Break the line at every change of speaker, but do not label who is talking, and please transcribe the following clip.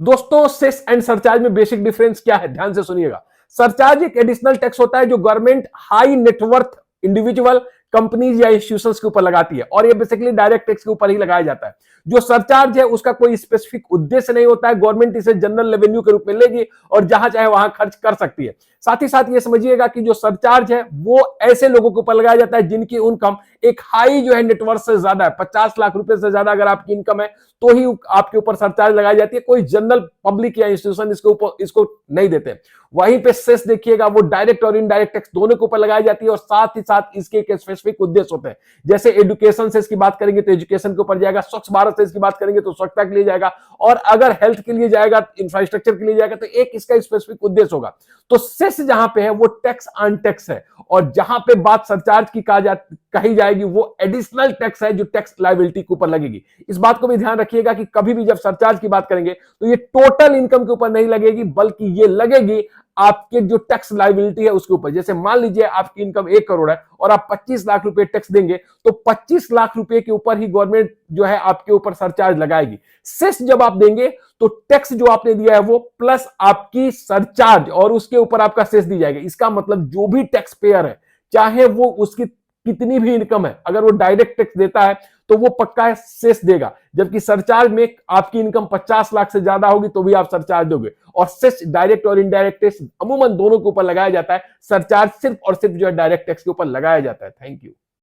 दोस्तों cess and surcharge में basic difference क्या है, ध्यान से सुनिएगा। सरचार्ज एक एडिशनल टैक्स होता है जो government high net worth individual companies या इंस्टीट्यूशंस के ऊपर लगाती है, और ये बेसिकली डायरेक्ट टैक्स के ऊपर ही लगाया जाता है। जो सरचार्ज है उसका कोई स्पेसिफिक उद्देश्य नहीं होता है, गवर्नमेंट इसे जनरल रेवेन्यू के रूप में लेगी और जहां चाहे वहां खर्च कर सकती है। साथ ही साथ ये समझिएगा कि जो सरचार्ज है वो ऐसे लोगों के ऊपर लगाया जाता है जिनकी इनकम एक हाई जो है नेटवर्थ से ज्यादा है, 50 लाख रुपए से ज्यादा अगर आपकी इनकम है तो ही आपके ऊपर सरचार्ज लगाई जाती है। कोई जनरल पब्लिक या इंस्टीट्यूशन इसको नहीं देते। वहीं पे सेस देखिएगा वो डायरेक्ट और इनडायरेक्ट टैक्स दोनों के ऊपर लगाई जाती है, और साथ ही साथ इसके एक स्पेसिफिक उद्देश्य होते हैं। जैसे एजुकेशन से इसकी बात करेंगे तो एजुकेशन के ऊपर जाएगा, स्वच्छ भारत से इसकी बात करेंगे तो स्वच्छता के लिए जाएगा, और अगर हेल्थ के लिए जाएगा, इंफ्रास्ट्रक्चर के लिए जाएगा, तो एक इसका स्पेसिफिक उद्देश्य होगा। तो सेस जहां पे है वो टैक्स ऑन टैक्स है, और जहां पे बात सरचार्ज की कही जाएगी वो एडिशनल टैक्स है जो टैक्स लायबिलिटी के ऊपर लगेगी। इस बात को भी ध्यान रखिएगा कि कभी भी जब सरचार्ज की बात करेंगे तो ये टोटल इनकम के ऊपर नहीं लगेगी, बल्कि ये लगेगी आपके जो टैक्स लायबिलिटी है उसके ऊपर। जैसे मान लीजिए आपकी इनकम 1 करोड़ है और आप 25 लाख रुपए टैक्स देंगे, तो 25 लाख रुपए के ऊपर ही गवर्नमेंट जो है आपके ऊपर सरचार्ज लगाएगी। सेस जब आप देंगे तो टैक्स जो आपने दिया है वो प्लस आपकी सरचार्ज, और उसके ऊपर आपका सेस दी जाएगी। इसका मतलब जो भी टैक्स पेयर है, चाहे वो उसकी कितनी भी इनकम है, अगर वो डायरेक्ट टैक्स देता है तो वो पक्का सेस देगा, जबकि सरचार्ज में आपकी इनकम 50 लाख से ज्यादा होगी तो भी आप सरचार्ज दोगे। और सेस डायरेक्ट और इनडायरेक्ट टैक्स अमूमन दोनों के ऊपर लगाया जाता है, सरचार्ज सिर्फ और सिर्फ जो है डायरेक्ट टैक्स के ऊपर लगाया जाता है। Thank you.